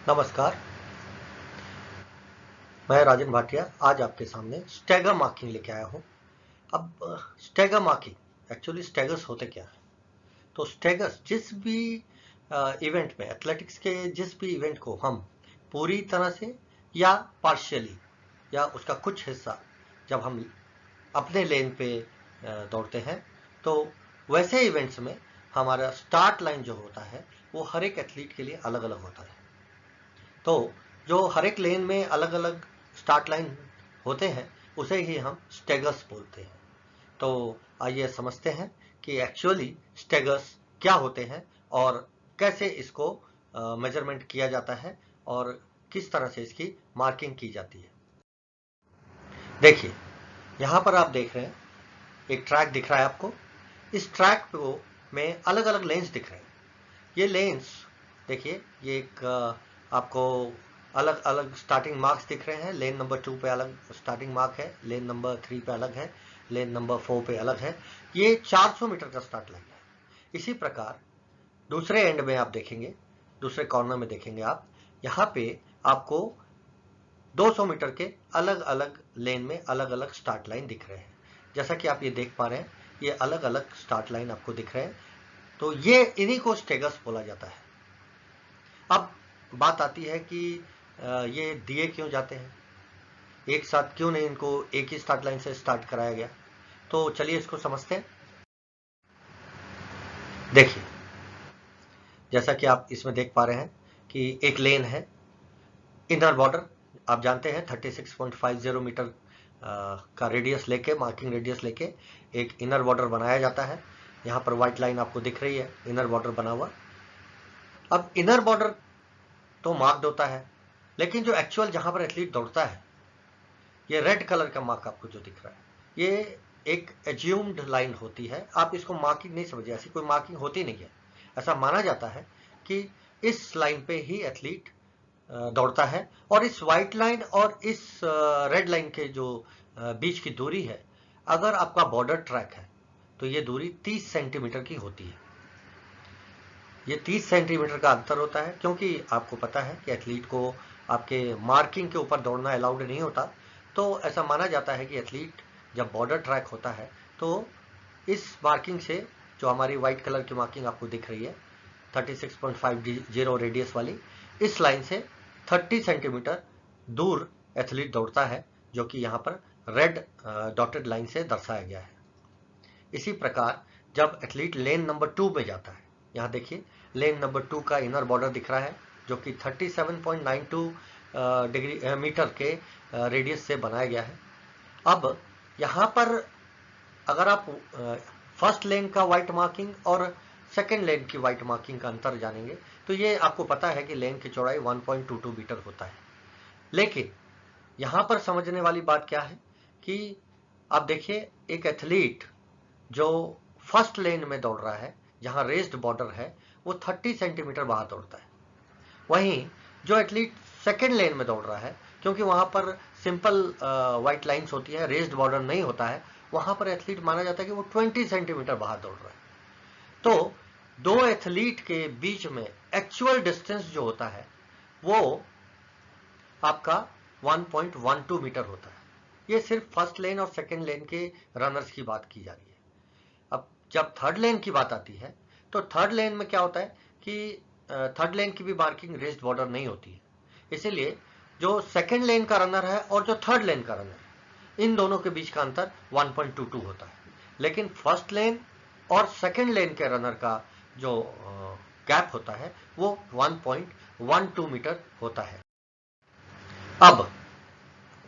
नमस्कार, मैं राजन भाटिया आज आपके सामने स्टैगर मार्किंग लेके आया हूँ। अब स्टैगर मार्किंग एक्चुअली स्टैगर्स होते क्या है? तो स्टैगर्स जिस भी इवेंट में एथलेटिक्स के जिस भी इवेंट को हम पूरी तरह से या पार्शियली या उसका कुछ हिस्सा जब हम अपने लेन पे दौड़ते हैं, तो वैसे इवेंट्स में हमारा स्टार्ट लाइन जो होता है वो हर एक एथलीट के लिए अलग अलग होता है। तो जो हर एक लेन में अलग अलग स्टार्ट लाइन होते हैं उसे ही हम स्टैगर्स बोलते हैं। तो आइए समझते हैं कि एक्चुअली स्टैगर्स क्या होते हैं और कैसे इसको मेजरमेंट किया जाता है और किस तरह से इसकी मार्किंग की जाती है। देखिए, यहाँ पर आप देख रहे हैं एक ट्रैक दिख रहा है आपको। इस ट्रैक को में अलग अलग लेन्स दिख रहे हैं। ये लेन्स देखिए, ये एक आपको अलग अलग स्टार्टिंग मार्क्स दिख रहे हैं। लेन नंबर 2 पे अलग स्टार्टिंग मार्क है, लेन नंबर 3 पे अलग है, लेन नंबर 4 पे अलग है। ये 400 मीटर का स्टार्ट लाइन है। इसी प्रकार दूसरे एंड में आप देखेंगे, दूसरे कॉर्नर में देखेंगे आप, यहाँ पे आपको 200 मीटर के अलग अलग लेन में अलग अलग स्टार्ट लाइन दिख रहे हैं। जैसा कि आप ये देख पा रहे हैं, ये अलग अलग स्टार्ट लाइन आपको दिख रहे हैं। तो ये इन्हीं को स्टेगर्स बोला जाता है। अब बात आती है कि ये दिए क्यों जाते हैं, एक साथ क्यों नहीं इनको एक ही स्टार्ट लाइन से स्टार्ट कराया गया? तो चलिए इसको समझते हैं। देखिए, जैसा कि आप इसमें देख पा रहे हैं कि एक लेन है, इनर बॉर्डर आप जानते हैं 36.50 मीटर का रेडियस लेके, मार्किंग रेडियस लेके एक इनर बॉर्डर बनाया जाता है। यहाँ पर व्हाइट लाइन आपको दिख रही है, इनर बॉर्डर बना हुआ। अब इनर बॉर्डर तो मार्क्ड होता है, लेकिन जो एक्चुअल जहां पर एथलीट दौड़ता है, ये रेड कलर का मार्क आपको जो दिख रहा है, ये एक एज्यूम्ड लाइन होती है। आप इसको मार्किंग नहीं समझिए, ऐसी कोई मार्किंग होती नहीं है। ऐसा माना जाता है कि इस लाइन पे ही एथलीट दौड़ता है, और इस व्हाइट लाइन और इस रेड लाइन के जो बीच की दूरी है, अगर आपका बॉर्डर ट्रैक है तो ये दूरी 30 सेंटीमीटर की होती है। ये 30 सेंटीमीटर का अंतर होता है, क्योंकि आपको पता है कि एथलीट को आपके मार्किंग के ऊपर दौड़ना अलाउड नहीं होता। तो ऐसा माना जाता है कि एथलीट जब बॉर्डर ट्रैक होता है तो इस मार्किंग से, जो हमारी व्हाइट कलर की मार्किंग आपको दिख रही है 36.50 रेडियस वाली, इस लाइन से 30 सेंटीमीटर दूर एथलीट दौड़ता है, जो कि यहाँ पर रेड डॉटेड लाइन से दर्शाया गया है। इसी प्रकार जब एथलीट लेन नंबर 2 में जाता है, यहाँ देखिए लेन नंबर 2 का इनर बॉर्डर दिख रहा है, जो कि 37.92 डिग्री मीटर के रेडियस से बनाया गया है। अब यहाँ पर अगर आप फर्स्ट लेन का व्हाइट मार्किंग और सेकेंड लेन की व्हाइट मार्किंग का अंतर जानेंगे, तो ये आपको पता है कि लेन की चौड़ाई 1.22 मीटर होता है। लेकिन यहाँ पर समझने वाली बात क्या है कि आप देखिए, एक एथलीट जो फर्स्ट लेन में दौड़ रहा है, जहां रेस्ड बॉर्डर है, वो 30 सेंटीमीटर बाहर दौड़ता है। वहीं जो एथलीट सेकेंड लेन में दौड़ रहा है, क्योंकि वहां पर सिंपल व्हाइट लाइंस होती है, रेस्ड बॉर्डर नहीं होता है, वहां पर एथलीट माना जाता है कि वो 20 सेंटीमीटर बाहर दौड़ रहा है। तो दो एथलीट के बीच में एक्चुअल डिस्टेंस जो होता है वो आपका 1.12 मीटर होता है। ये सिर्फ फर्स्ट लेन और सेकेंड लेन के रनर्स की बात की जा रही है। अब जब थर्ड लेन की बात आती है, तो थर्ड लेन में क्या होता है कि थर्ड लेन की भी मार्किंग रेस्ड बॉर्डर नहीं होती है। इसीलिए जो सेकेंड लेन का रनर है और जो थर्ड लेन का रनर है, इन दोनों के बीच का अंतर 1.22 होता है। लेकिन फर्स्ट लेन और सेकेंड लेन के रनर का जो गैप होता है वो 1.12 मीटर होता है। अब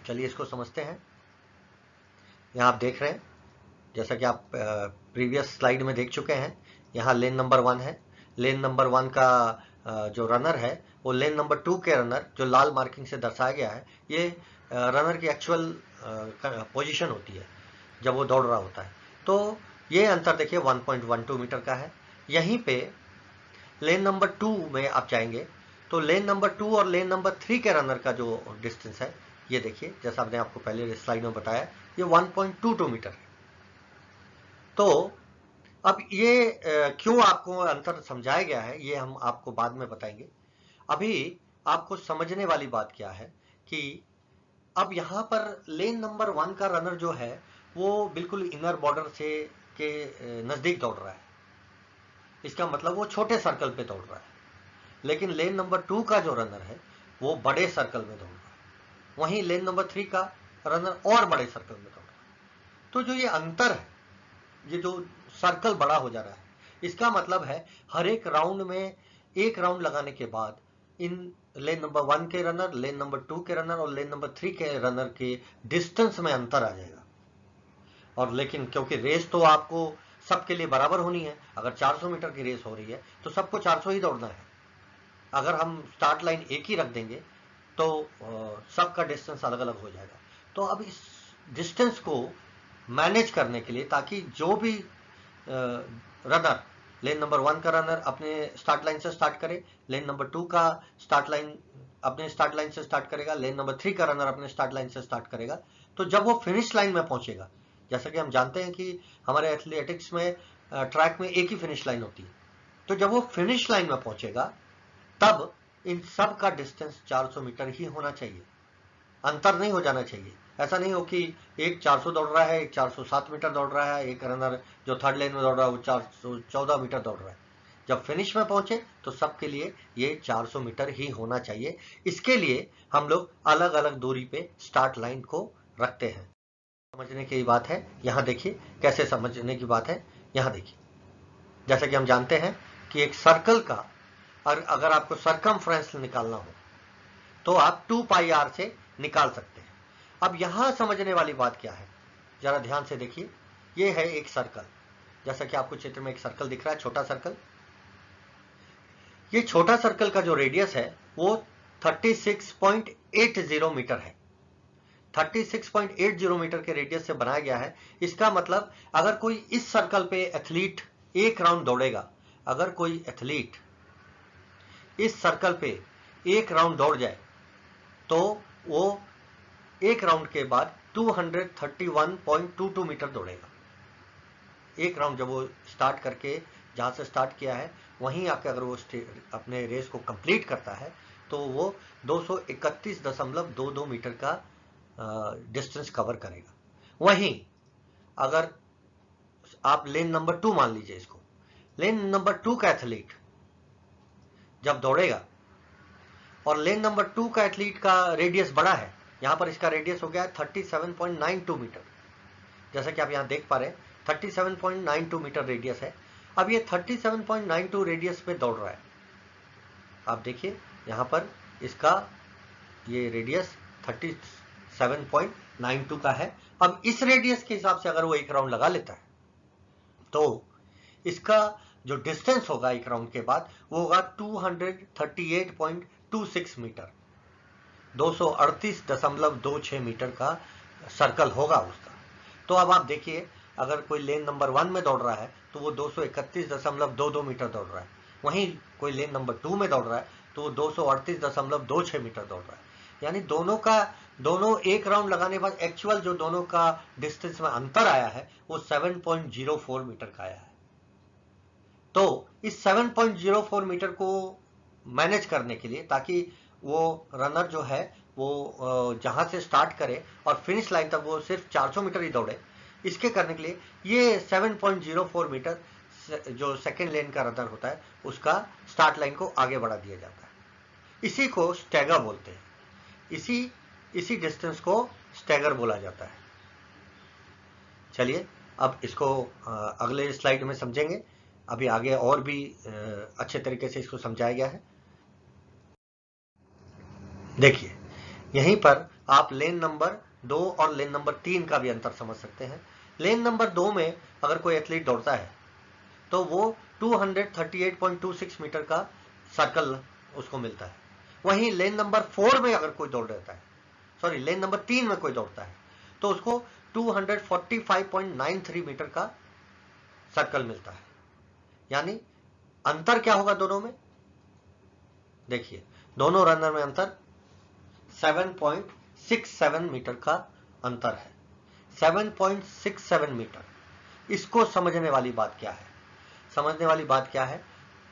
चलिए इसको समझते हैं। यहाँ आप देख रहे हैं, जैसा कि आप प्रीवियस स्लाइड में देख चुके हैं, यहाँ लेन नंबर 1 है। लेन नंबर 1 का जो रनर है वो लेन नंबर 2 के रनर, जो लाल मार्किंग से दर्शाया गया है, ये रनर की एक्चुअल पोजीशन होती है जब वो दौड़ रहा होता है। तो ये अंतर देखिए 1.12 मीटर का है। यहीं पे लेन नंबर 2 में आप जाएंगे तो लेन नंबर 2 और लेन नंबर 3 के रनर का जो डिस्टेंस है, ये देखिए, जैसा आपने आपको पहले स्लाइड में बताया, ये 1.22 मीटर है। तो अब ये क्यों आपको अंतर समझाया गया है, ये हम आपको बाद में बताएंगे। अभी आपको समझने वाली बात क्या है कि अब यहाँ पर लेन नंबर 1 का रनर जो है वो बिल्कुल इनर बॉर्डर से के नजदीक दौड़ रहा है। इसका मतलब वो छोटे सर्कल पे दौड़ रहा है। लेकिन लेन नंबर 2 का जो रनर है वो बड़े सर्कल में दौड़ रहा है। वहीं लेन नंबर 3 का रनर और बड़े सर्कल में दौड़ रहा है। तो जो ये अंतर है, ये जो सर्कल बड़ा हो जा रहा है, इसका मतलब है हर एक राउंड में एक राउंड लगाने के बाद इन लेन नंबर 1 के रनर, लेन नंबर 2 के रनर और लेन नंबर 3 के रनर के डिस्टेंस में अंतर आ जाएगा। और लेकिन क्योंकि रेस तो आपको सबके लिए बराबर होनी है, अगर 400 मीटर की रेस हो रही है तो सबको 400 ही दौड़ना है। अगर हम स्टार्ट लाइन एक ही रख देंगे तो सबका डिस्टेंस अलग अलग हो जाएगा। तो अब इस डिस्टेंस को मैनेज करने के लिए, ताकि जो भी रनर, लेन नंबर 1 का रनर अपने स्टार्ट लाइन से स्टार्ट करे, लेन नंबर 2 का स्टार्ट लाइन अपने स्टार्ट लाइन से स्टार्ट करेगा, लेन नंबर 3 का रनर अपने स्टार्ट लाइन से स्टार्ट करेगा, तो जब वो फिनिश लाइन में पहुंचेगा, जैसा कि हम जानते हैं कि हमारे एथलेटिक्स में ट्रैक में एक ही फिनिश लाइन होती है, तो जब वो फिनिश लाइन में पहुंचेगा तब इन सब का डिस्टेंस 400 मीटर ही होना चाहिए, अंतर नहीं हो जाना चाहिए। ऐसा नहीं हो कि एक 400 दौड़ रहा है, एक 407 मीटर दौड़ रहा है, एक रनर जो थर्ड लेन में दौड़ रहा है वो 414 मीटर दौड़ रहा है। जब फिनिश में पहुंचे तो सबके लिए ये 400 मीटर ही होना चाहिए। इसके लिए हम लोग अलग अलग दूरी पे स्टार्ट लाइन को रखते हैं। समझने की बात है, यहाँ देखिए कैसे समझने की बात है। यहाँ देखिए, जैसा कि हम जानते हैं कि एक सर्कल का अगर आपको सरकमफ्रेंस निकालना हो तो आप 2 पाई आर से निकाल सकते हैं। अब यहां समझने वाली बात क्या है, जरा ध्यान से देखिए। ये है एक सर्कल, जैसा कि आपको चित्र में एक सर्कल दिख रहा है, छोटा सर्कल। ये छोटा सर्कल का जो रेडियस है वो 36.80 मीटर है। 36.80 मीटर के रेडियस से बनाया गया है। इसका मतलब अगर कोई इस सर्कल पे एथलीट एक राउंड दौड़ेगा, अगर कोई एथलीट इस सर्कल पे एक राउंड दौड़ जाए तो वो एक राउंड के बाद 231.22 मीटर दौड़ेगा। एक राउंड जब वो स्टार्ट करके जहां से स्टार्ट किया है वहीं आके अगर वो अपने रेस को कंप्लीट करता है तो वो 231.22 मीटर का डिस्टेंस कवर करेगा। वहीं अगर आप लेन नंबर 2 मान लीजिए इसको, लेन नंबर 2 का एथलीट जब दौड़ेगा और लेन नंबर 2 का एथलीट का रेडियस बड़ा है, यहां पर इसका रेडियस हो गया है 37.92 मीटर, जैसा कि आप यहां देख पा रहे हैं 37.92 मीटर रेडियस है। अब ये 37.92 रेडियस पे दौड़ रहा है। आप देखिए यहां पर इसका ये रेडियस 37.92 का है। अब इस रेडियस के हिसाब से अगर वो एक राउंड लगा लेता है तो इसका जो डिस्टेंस होगा एक राउंड के बाद वो होगा 238.26 मीटर, 238.26 मीटर का सर्कल होगा उसका। तो अब आप देखिए, अगर कोई लेन नंबर 1 में दौड़ रहा है तो वो 231.22 मीटर दौड़ रहा है, वहीं कोई लेन नंबर 2 में दौड़ रहा है तो वो 238.26 मीटर दौड़ रहा है। यानी दोनों एक राउंड लगाने के बाद एक्चुअल जो दोनों का डिस्टेंस में अंतर आया है वो 7.04 मीटर का आया है। तो इस 7.04 मीटर को मैनेज करने के लिए, ताकि वो रनर जो है वो जहां से स्टार्ट करे और फिनिश लाइन तक वो सिर्फ 400 मीटर ही दौड़े, इसके करने के लिए ये 7.04 मीटर जो सेकेंड लेन का रनर होता है उसका स्टार्ट लाइन को आगे बढ़ा दिया जाता है। इसी को स्टैगर बोलते हैं। इसी डिस्टेंस को स्टैगर बोला जाता है। चलिए अब इसको अगले स्लाइड में समझेंगे। अभी आगे और भी अच्छे तरीके से इसको समझाया गया है। देखिए यहीं पर आप लेन नंबर 2 और लेन नंबर 3 का भी अंतर समझ सकते हैं। लेन नंबर 2 में अगर कोई एथलीट दौड़ता है तो वो 238.26 मीटर का सर्कल उसको मिलता है। वहीं लेन नंबर 4 में अगर कोई दौड़ रहता है, सॉरी लेन नंबर 3 में कोई दौड़ता है तो उसको 245.93 मीटर का सर्कल मिलता है। यानी अंतर क्या होगा दोनों में, देखिए दोनों रनर में अंतर 7.67 मीटर का अंतर है। 7.67 मीटर। इसको समझने वाली बात क्या है, समझने वाली बात क्या है,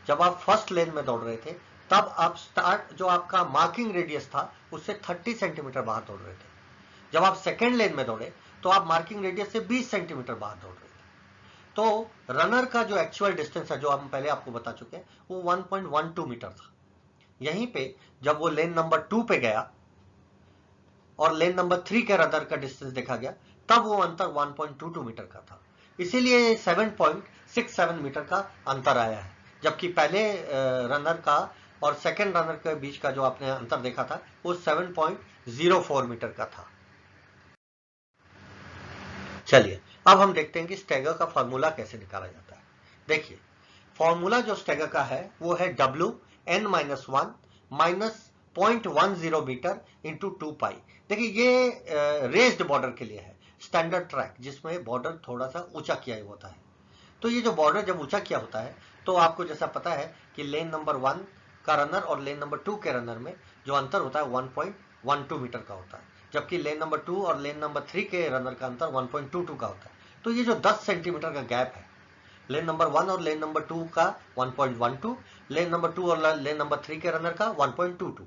जब आप फर्स्ट लेन में दौड़ रहे थे तब आप स्टार्ट जो आपका मार्किंग रेडियस था उससे 30 सेंटीमीटर बाहर दौड़ रहे थे। जब आप सेकेंड लेन में दौड़े तो आप मार्किंग रेडियस से 20 सेंटीमीटर बाहर दौड़ रहे थे। तो रनर का जो एक्चुअल डिस्टेंस है, जो हम पहले आपको बता चुके हैं, वो 1.12 मीटर था। यहीं पे जब वो लेन नंबर 2 पे गया और लेन नंबर 3 के रनर का डिस्टेंस देखा गया, तब वो अंतर 1.22 मीटर का था। इसीलिए 7.67 मीटर का अंतर आया है, जबकि पहले रनर का और सेकेंड रनर के बीच का जो आपने अंतर देखा था वो 7.04 मीटर का था। चलिए अब हम देखते हैं कि स्टैगर का फॉर्मूला कैसे निकाला जाता है। देखिए, फॉर्मूला जो स्टैगर का है वो है WN-1 माइनस 0.10 मीटर इंटू 2 पाई। देखिए, ये रेस्ड बॉर्डर के लिए है, स्टैंडर्ड ट्रैक जिसमें बॉर्डर थोड़ा सा ऊंचा किया होता है। तो ये जो बॉर्डर जब ऊंचा किया होता है तो आपको जैसा पता है कि लेन नंबर 1 का रनर और लेन नंबर 2 के रनर में जो अंतर होता है 1.12 मीटर का होता है, जबकि लेन नंबर 2 और लेन नंबर 3 के रनर का अंतर 1.22 का होता है। तो ये जो 10 सेंटीमीटर का गैप है, लेन नंबर 1 और लेन नंबर 2 का 1.12, लेन नंबर 2 और लेन नंबर 3 के रनर का 1.22,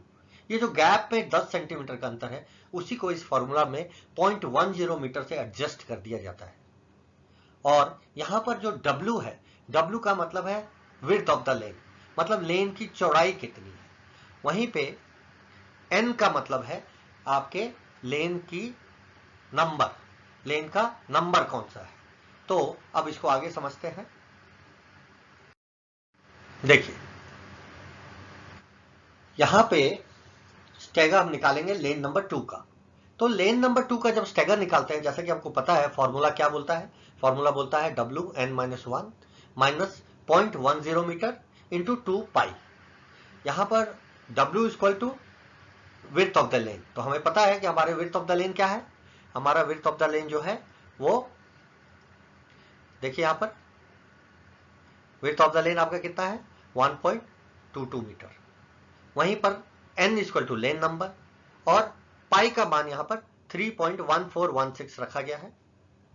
ये जो गैप में 10 सेंटीमीटर का अंतर है, उसी को इस फॉर्मूला में 0.10 मीटर से एडजस्ट कर दिया जाता है। और यहां पर जो W है, W का मतलब है विड्थ ऑफ द लेन, मतलब लेन की चौड़ाई कितनी है। वहीं पे N का मतलब है आपके लेन की नंबर, लेन का नंबर कौन सा है। तो अब इसको आगे समझते हैं। देखिए, यहां पे स्टैगर हम निकालेंगे लेन नंबर 2 का। तो लेन नंबर 2 का जब स्टैगर निकालते हैं, जैसा कि हमको पता है फॉर्मूला क्या बोलता है, फॉर्मूला बोलता है WN-1 माइनस 0.10 मीटर इंटू 2 पाई। यहां पर W equal to width of the lane. तो हमें पता है कि हमारे विड्थ ऑफ द लेन क्या है। हमारा विड्थ ऑफ द लेन जो है वो, देखिए यहां पर विड्थ ऑफ द लेन आपका कितना है, 1.22 मीटर। वहीं पर N equal to lane number और पाई का मान यहां पर 3.1416 रखा गया है।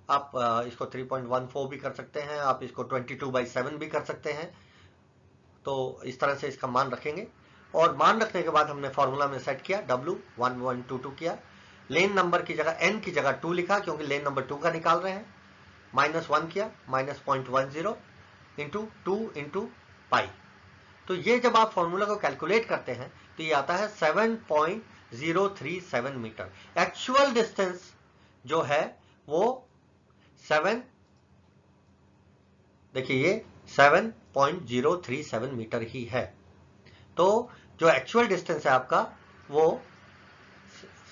आप इसको 3.14 भी कर सकते हैं, आप इसको 22/7 भी कर सकते हैं। तो इस तरह से इसका मान रखेंगे और मान रखने के बाद हमने फॉर्मूला में सेट किया, W1122 किया। लेन नंबर की जगह N की जगह 2 लिखा क्योंकि लेन नंबर 2 का निकाल रहे हैं। -1 किया, माइनस 0.10 इंटू 2 इंटू पाई। तो ये जब आप फॉर्मूला को कैलकुलेट करते हैं तो ये आता है 7.037 मीटर। एक्चुअल डिस्टेंस जो है वो 7, देखिए ये 7.037 मीटर ही है। तो जो एक्चुअल डिस्टेंस है आपका वो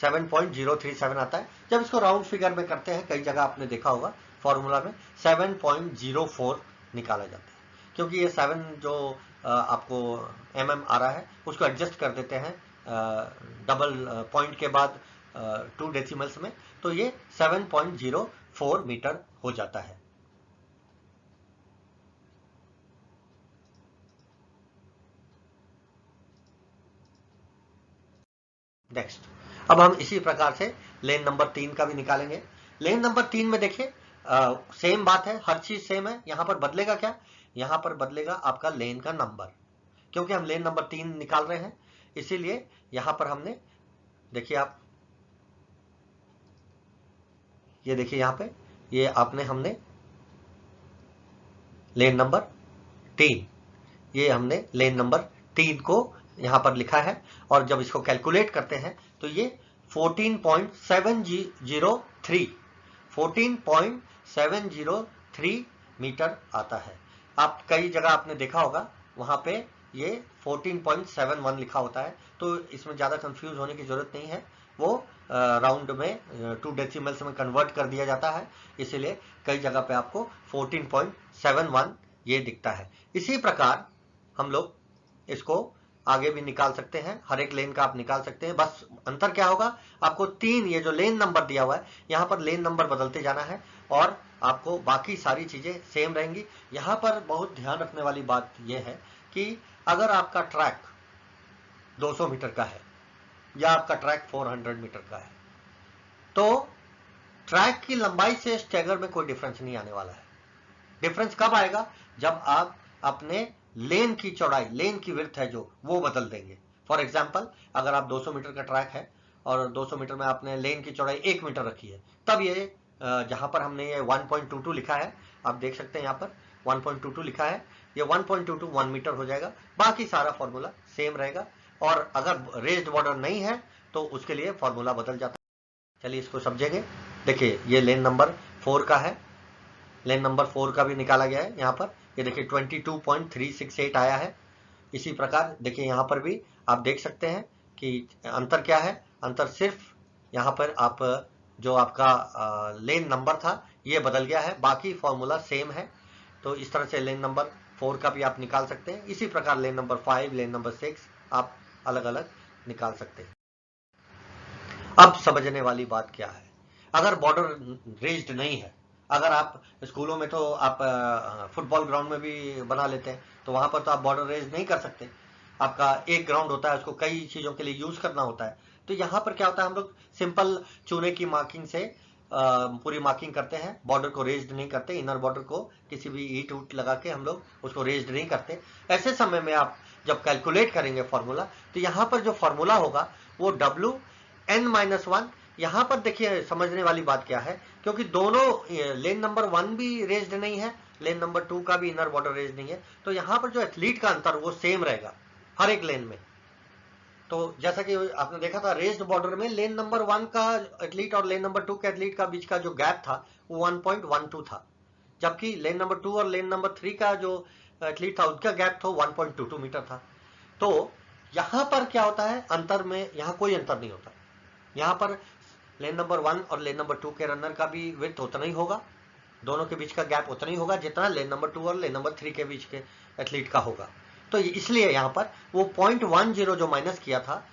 7.037 आता है। जब इसको राउंड फिगर में करते हैं, कई जगह आपने देखा होगा फॉर्मूला में 7.04 निकाला जाता है, क्योंकि ये 7 जो आपको mm आ रहा है उसको एडजस्ट कर देते हैं डबल पॉइंट के बाद 2 डेसिमल्स में, तो ये 7.04 मीटर हो जाता है। नेक्स्ट, अब हम इसी प्रकार से लेन नंबर 3 का भी निकालेंगे। लेन नंबर 3 में देखिए सेम बात है, हर चीज सेम है। यहां पर बदलेगा क्या, यहां पर बदलेगा आपका लेन का नंबर, क्योंकि हम लेन नंबर 3 निकाल रहे हैं, इसीलिए यहां पर हमने, देखिए आप ये देखिए यहां पे ये आपने हमने लेन नंबर 3, ये हमने लेन नंबर 3 को यहां पर लिखा है। और जब इसको कैलकुलेट करते हैं तो ये 14.703 मीटर आता है। आप कई जगह आपने देखा होगा वहां पे ये 14.71 लिखा होता है, तो इसमें ज्यादा कंफ्यूज होने की जरूरत नहीं है। वो राउंड में 2 डेसिमल्स में कन्वर्ट कर दिया जाता है, इसीलिए कई जगह पे आपको 14.71 ये दिखता है। इसी प्रकार हम लोग इसको आगे भी निकाल सकते हैं, हर एक लेन का आप निकाल सकते हैं। बस अंतर क्या होगा, आपको 3, ये जो लेन नंबर दिया हुआ है यहां पर लेन नंबर बदलते जाना है और आपको बाकी सारी चीजें सेम रहेंगी। यहां पर बहुत ध्यान रखने वाली बात यह है कि अगर आपका ट्रैक 200 मीटर का है या आपका ट्रैक 400 मीटर का है, तो ट्रैक की लंबाई से स्टैगर में कोई डिफरेंस नहीं आने वाला है। डिफरेंस कब आएगा, जब आप अपने लेन की चौड़ाई, लेन की विड्थ है जो, वो बदल देंगे। फॉर एग्जाम्पल, अगर आप 200 मीटर का ट्रैक है और 200 मीटर में आपने लेन की चौड़ाई 1 मीटर रखी है, तब ये जहां पर हमने ये 1.22 लिखा है, आप देख सकते हैं यहाँ पर 1.22 लिखा है, ये 1.22 1 मीटर हो जाएगा। बाकी सारा फॉर्मूला सेम रहेगा, और अगर रेज्ड बॉर्डर नहीं है तो उसके लिए फॉर्मूला बदल जाता है। चलिए इसको समझेंगे। देखिए ये लेन नंबर 4 का है, लेन नंबर 4 का भी निकाला गया है यहाँ पर, ये देखिए 22.368 आया है। इसी प्रकार देखिए यहाँ पर भी आप देख सकते हैं कि अंतर क्या है, अंतर सिर्फ यहाँ पर आप जो आपका लेन नंबर था ये बदल गया है, बाकी फॉर्मूला सेम है। तो इस तरह से लेन नंबर 4 का भी आप निकाल सकते हैं। इसी प्रकार लेन नंबर 5, लेन नंबर 6 आप अलग अलग निकाल सकते हैं। अब समझने वाली बात क्या है, अगर बॉर्डर रेज्ड नहीं है, अगर आप स्कूलों में तो आप फुटबॉल ग्राउंड में भी बना लेते हैं, तो वहां पर तो आप बॉर्डर रेज नहीं कर सकते। आपका एक ग्राउंड होता है, उसको कई चीजों के लिए यूज करना होता है। तो यहाँ पर क्या होता है, हम लोग सिंपल चूने की मार्किंग से पूरी मार्किंग करते हैं, बॉर्डर को रेज्ड नहीं करते, इनर बॉर्डर को किसी भी ईट उट लगा के हम लोग उसको रेज्ड नहीं करते। ऐसे समय में आप जब कैलकुलेट करेंगे फॉर्मूला, तो यहाँ पर जो फॉर्मूला होगा वो WN-1। यहाँ पर देखिए समझने वाली बात क्या है, क्योंकि दोनों लेन नंबर 1 भी रेज्ड नहीं है, लेन नंबर 2 का भी इनर बॉर्डर रेज्ड नहीं है, तो यहाँ पर जो एथलीट का अंतर वो सेम रहेगा हर एक लेन में। तो जैसा कि आपने देखा था, रेज्ड बॉर्डर में लेन नंबर 1 का एथलीट और लेन नंबर 2 के एथलीट का बीच का जो गैप था वो 1.12 था, जबकि लेन नंबर 2 और लेन नंबर 3 का जो एथलीट था उसका गैप था 1.22 मीटर था। तो यहाँ पर क्या होता है, अंतर में यहाँ कोई अंतर नहीं होता। यहाँ पर लेन नंबर 1 और लेन नंबर 2 के रनर का भी विड्थ उतना ही होगा, दोनों के बीच का गैप उतना ही होगा जितना लेन नंबर 2 और लेन नंबर 3 के बीच के एथलीट का होगा। तो इसलिए यहाँ पर वो 0.10 जो माइनस किया था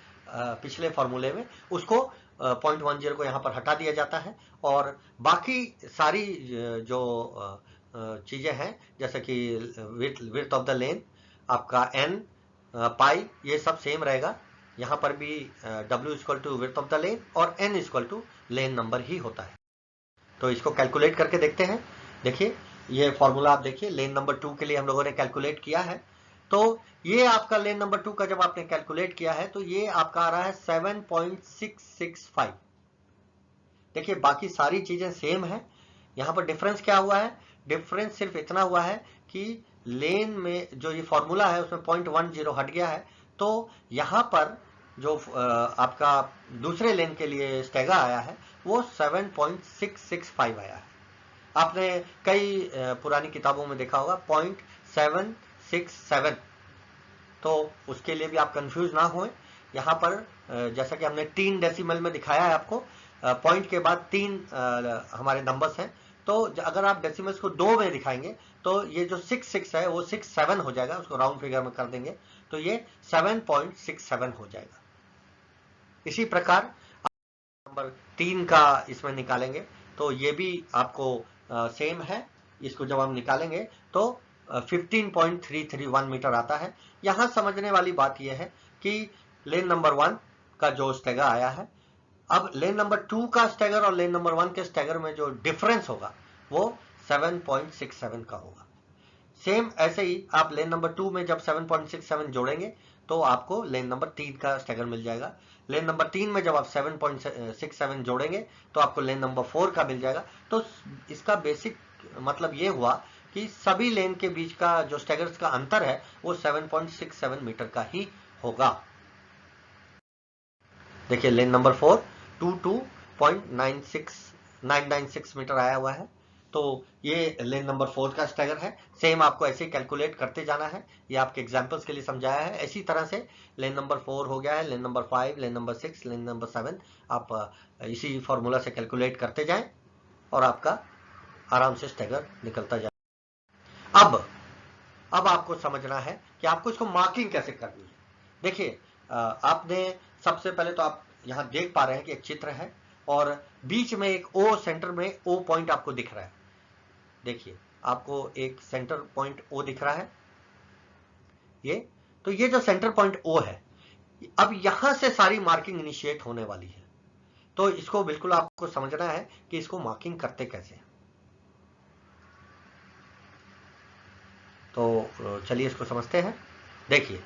पिछले फॉर्मूले में, उसको 0.10 को यहाँ पर हटा दिया जाता है, और बाकी सारी जो चीजें हैं जैसे कि विड्थ ऑफ द लेन, आपका n, पाई, ये सब सेम रहेगा। यहाँ पर भी W equal to width of the lane और n equal to lane number ही होता है। तो इसको कैलकुलेट करके देखते हैं। देखिए ये फॉर्मूला आप देखिए, लेन नंबर 2 के लिए हम लोगों ने कैलकुलेट किया है। तो ये आपका लेन नंबर 2 का जब आपने कैलकुलेट किया है तो ये आपका आ रहा है 7.665। देखिए बाकी सारी चीजें सेम है, यहाँ पर डिफरेंस क्या हुआ है, डिफरेंस सिर्फ इतना हुआ है कि लेन में जो ये फॉर्मूला है उसमें 0.10 हट गया है। तो यहाँ पर जो आपका दूसरे लेन के लिए स्टेगा आया है वो 7.665 आया है। आपने कई पुरानी किताबों में देखा होगा 0.767, तो उसके लिए भी आप कंफ्यूज ना हों। यहाँ पर जैसा कि हमने 3 डेसिमल में दिखाया है आपको, पॉइंट के बाद 3 हमारे नंबर्स हैं, तो अगर आप डेसिमल्स को 2 में दिखाएंगे तो ये जो 66 है वो 67 हो जाएगा, उसको राउंड फिगर में कर देंगे तो ये 7.67 हो जाएगा। इसी प्रकार नंबर 3 का इसमें निकालेंगे तो ये भी आपको सेम है, इसको जब हम निकालेंगे तो 15.331 मीटर आता है। यहां समझने वाली बात यह है कि लेन नंबर 1 का जो स्टेगर आया है, अब लेन नंबर 2 का स्टेगर और लेन नंबर 1 के स्टेगर में जो डिफरेंस होगा वो 7.67 का होगा। सेम ऐसे ही आप लेन नंबर 2 में जब 7.67 जोड़ेंगे तो आपको लेन नंबर 3 का स्टेगर मिल जाएगा। लेन नंबर 3 में जब आप 7.67 जोड़ेंगे तो आपको लेन नंबर 4 का मिल जाएगा। तो इसका बेसिक मतलब ये हुआ कि सभी लेन के बीच का जो स्टेगर्स का अंतर है वो 7.67 मीटर का ही होगा। देखिए लेन नंबर 4 22.996 मीटर आया हुआ है, तो ये लेन नंबर 4 का स्टेगर है। सेम आपको ऐसे ही कैलकुलेट करते जाना है, ये आपके एग्जांपल्स के लिए समझाया है। इसी तरह से लेन नंबर 4 हो गया है, lane number 5, lane number 6, lane number 7, आप इसी फॉर्मूला से कैलकुलेट करते जाएं और आपका आराम से स्टेगर निकलता जाए। अब आपको समझना है कि आपको इसको मार्किंग कैसे करनी है। देखिए आपने सबसे पहले तो आप यहां देख पा रहे हैं कि एक चित्र है और बीच में एक ओ, सेंटर में ओ पॉइंट आपको दिख रहा है। देखिए आपको एक सेंटर पॉइंट ओ दिख रहा है, तो ये जो सेंटर पॉइंट ओ है, अब यहां से सारी मार्किंग इनिशिएट होने वाली है। तो इसको बिल्कुल आपको समझना है कि इसको मार्किंग करते कैसे हैं। तो चलिए इसको समझते हैं। देखिए,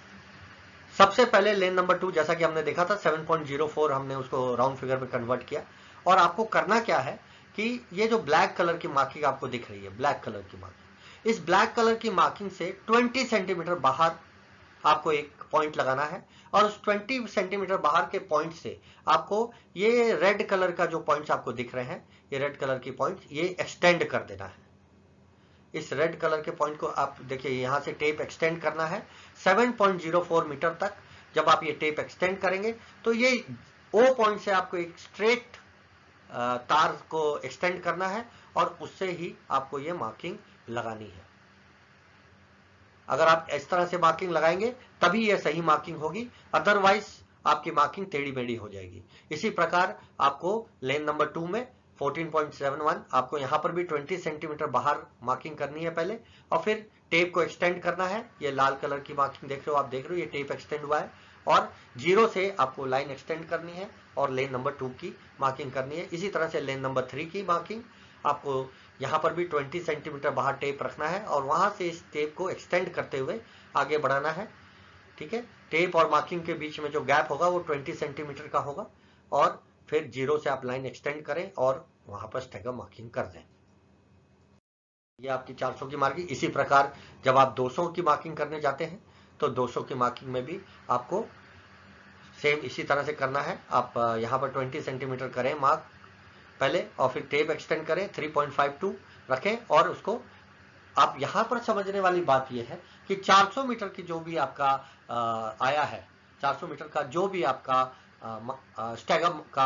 सबसे पहले लेन नंबर 2, जैसा कि हमने देखा था 7.04 हमने उसको राउंड फिगर में कन्वर्ट किया। और आपको करना क्या है कि ये जो ब्लैक कलर की मार्किंग आपको दिख रही है, ब्लैक कलर की मार्किंग, इस ब्लैक कलर की मार्किंग से 20 सेंटीमीटर बाहर आपको एक पॉइंट लगाना है। और उस 20 सेंटीमीटर बाहर के पॉइंट से आपको ये रेड कलर का जो पॉइंट्स आपको दिख रहे हैं, ये रेड कलर की पॉइंट, ये एक्सटेंड कर देना है। इस रेड कलर के पॉइंट को आप देखिए, यहां से टेप एक्सटेंड करना है 7.04 मीटर तक। जब आप ये टेप एक्सटेंड करेंगे तो ये ओ पॉइंट से आपको एक स्ट्रेट तार को एक्सटेंड करना है और उससे ही आपको ये मार्किंग लगानी है। अगर आप इस तरह से मार्किंग लगाएंगे तभी ये सही मार्किंग होगी, अदरवाइज आपकी मार्किंग टेढ़ी मेढ़ी हो जाएगी। इसी प्रकार आपको लेन नंबर 2 में 14.71 आपको यहां पर भी 20 सेंटीमीटर बाहर मार्किंग करनी है पहले, और फिर टेप को एक्सटेंड करना है। ये लाल कलर की मार्किंग देख रहे हो, आप देख रहे हो ये टेप एक्सटेंड हुआ है, और 0 से आपको लाइन एक्सटेंड करनी है और लेन नंबर 2 की मार्किंग करनी है। इसी तरह से लेन नंबर 3 की मार्किंग आपको यहां पर भी 20 सेंटीमीटर बाहर टेप रखना है और वहां से इस टेप को एक्सटेंड करते हुए आगे बढ़ाना है। ठीक है, टेप और मार्किंग के बीच में जो गैप होगा वो 20 सेंटीमीटर का होगा, और फिर 0 से आप लाइन एक्सटेंड करें और वहां पर स्टैगर मार्किंग कर दें। ये आपकी 400 की मार्किंग। इसी प्रकार जब आप 200 की मार्किंग करने जाते हैं तो 200 की मार्किंग में भी आपको सेम इसी तरह से करना है। आप यहाँ पर 20 सेंटीमीटर करें मार्क पहले, और फिर टेप एक्सटेंड करें 3.52 रखें, और उसको आप यहां पर समझने वाली बात यह है कि 400 मीटर की जो भी आपका आया है, 400 मीटर का जो भी आपका स्टैगर का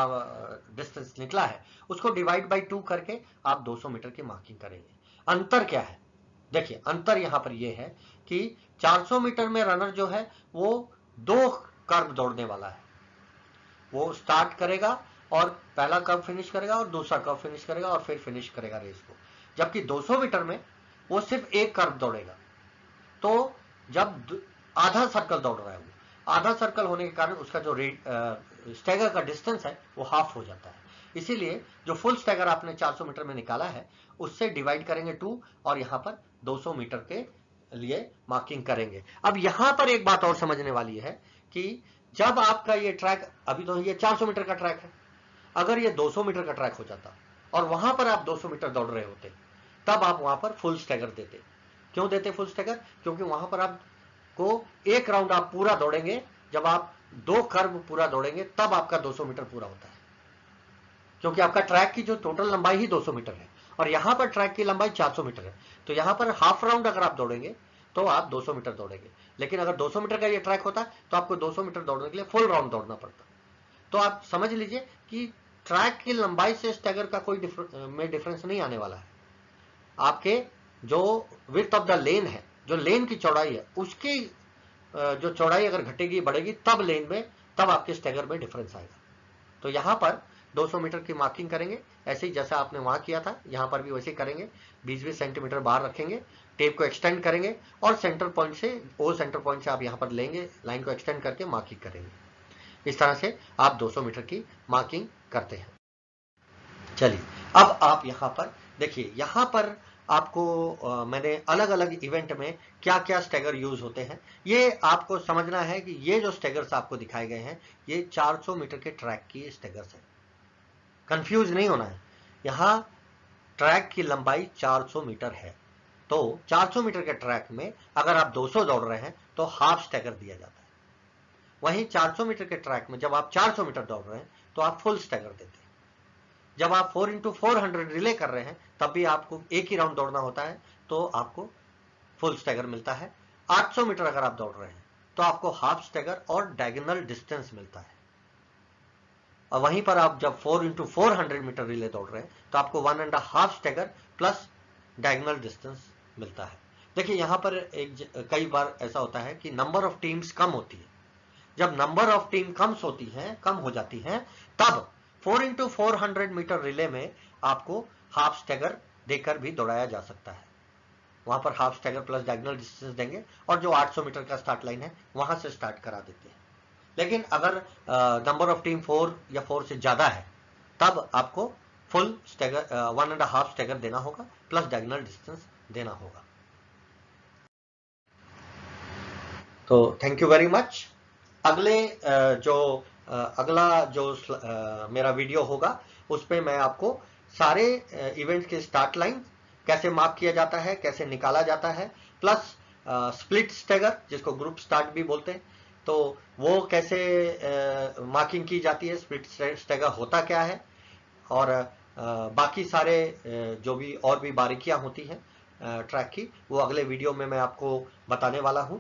डिस्टेंस निकला है, उसको डिवाइड बाय 2 करके आप 200 मीटर की मार्किंग करेंगे। अंतर क्या है? देखिए, अंतर यहां पर यह है कि 400 मीटर में रनर जो है वो 2 कर्व दौड़ने वाला है। वो स्टार्ट करेगा और पहला कर्व फिनिश करेगा और दूसरा कर्व फिनिश करेगा और फिर फिनिश करेगा रेस को। जबकि 200 मीटर में वो सिर्फ एक कर्व दौड़ेगा। तो जब आधा सर्कल दौड़ रहा है, वो आधा सर्कल होने के कारण उसका जो स्टैगर का डिस्टेंस है वो हाफ हो जाता है। इसीलिए जो फुल स्टैगर आपने 400 मीटर में निकाला है उससे डिवाइड करेंगे 2 और यहां पर 200 मीटर के लिए मार्किंग करेंगे। अब यहां पर एक बात और समझने वाली है कि जब आपका ये ट्रैक, अभी तो ये 400 मीटर का ट्रैक है, अगर ये 200 मीटर का ट्रैक हो जाता और वहां पर आप 200 मीटर दौड़ रहे होते, तब आप वहां पर फुल स्टैगर देते। क्यों देते फुल स्टैगर? क्योंकि वहां पर आपको एक राउंड आप पूरा दौड़ेंगे, जब आप 2 कर्व पूरा दौड़ेंगे तब आपका 200 मीटर पूरा होता है, क्योंकि आपका ट्रैक की जो टोटल लंबाई ही 200 मीटर है और यहां पर ट्रैक की लंबाई 400 मीटर है। तो यहां पर हाफ राउंड अगर आप दौड़ेंगे तो आप 200 मीटर दौड़ेंगे, लेकिन अगर 200 मीटर का ये ट्रैक होता तो आपको 200 मीटर दौड़ने के लिए फुल राउंड दौड़ना पड़ता। तो आप समझ लीजिए कि ट्रैक की लंबाई से स्टैगर का कोई डिफरेंस नहीं आने वाला है। आपके जो विड्थ ऑफ द लेन है, जो लेन की चौड़ाई है, उसकी जो चौड़ाई अगर घटेगी बढ़ेगी तब लेन में, तब आपके स्टैगर में डिफरेंस आएगा। तो यहां पर 200 मीटर की मार्किंग करेंगे, ऐसे ही जैसा आपने वहां किया था यहां पर भी वैसे करेंगे। 20-20 सेंटीमीटर बाहर रखेंगे, टेप को एक्सटेंड करेंगे और सेंटर पॉइंट से, ओ सेंटर पॉइंट से आप यहां पर लेंगे, लाइन को एक्सटेंड करके मार्किंग करेंगे। इस तरह से आप 200 मीटर की मार्किंग करते हैं। चलिए, अब आप यहां पर देखिए, यहां पर आपको मैंने अलग अलग इवेंट में क्या क्या स्टैगर यूज होते हैं ये आपको समझना है कि ये जो स्टैगर्स आपको दिखाए गए हैं ये 400 मीटर के ट्रैक की स्टैगर्स है। कंफ्यूज नहीं होना है, यहां ट्रैक की लंबाई 400 मीटर है। तो 400 मीटर के ट्रैक में अगर आप 200 दौड़ रहे हैं तो हाफ स्टैगर दिया जाता है। वहीं 400 मीटर के ट्रैक में जब आप 400 मीटर दौड़ रहे हैं तो आप फुल स्टैगर देते हैं। जब आप 4x400 रिले कर रहे हैं तब भी आपको एक ही राउंड दौड़ना होता है तो आपको फुल स्टैगर मिलता है। 800 मीटर अगर आप दौड़ रहे हैं तो आपको हाफ स्टैगर और डायगोनल डिस्टेंस मिलता है। और वहीं पर आप जब 4x400 मीटर रिले दौड़ रहे हैं तो आपको 1.5 स्टैगर प्लस डायगोनल डिस्टेंस मिलता है। देखिए, यहां पर कई बार ऐसा होता है कि नंबर ऑफ टीम्स कम होती है। जब नंबर ऑफ टीम कम हो जाती है तब 4x400 मीटर रिले में आपको हाफ स्टैगर देकर भी दौड़ाया जा सकता है। वहां पर half stagger plus diagonal distance देंगे और जो 800 मीटर का स्टार्ट लाइन है वहां से स्टार्ट करा देते हैं। लेकिन अगर नंबर ऑफ टीम 4 या 4 से ज्यादा है तब आपको फुल स्टैगर 1.5 स्टैगर देना होगा प्लस डायगोनल डिस्टेंस देना होगा। तो थैंक यू वेरी मच। अगला जो मेरा वीडियो होगा उसमें मैं आपको सारे इवेंट के स्टार्ट लाइन कैसे मार्क किया जाता है, कैसे निकाला जाता है, प्लस स्प्लिट स्टैगर जिसको ग्रुप स्टार्ट भी बोलते हैं, तो वो कैसे मार्किंग की जाती है, स्प्लिट स्टैगर होता क्या है, और बाकी सारे जो भी और भी बारीकियां होती हैं ट्रैक की, वो अगले वीडियो में मैं आपको बताने वाला हूं।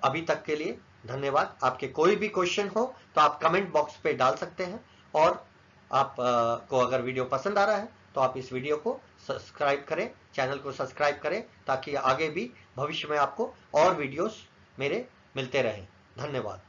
अभी तक के लिए धन्यवाद। आपके कोई भी क्वेश्चन हो तो आप कमेंट बॉक्स पे डाल सकते हैं, और आप को अगर वीडियो पसंद आ रहा है तो आप इस वीडियो को सब्सक्राइब करें, चैनल को सब्सक्राइब करें, ताकि आगे भी भविष्य में आपको और वीडियोस मेरे मिलते रहें। धन्यवाद।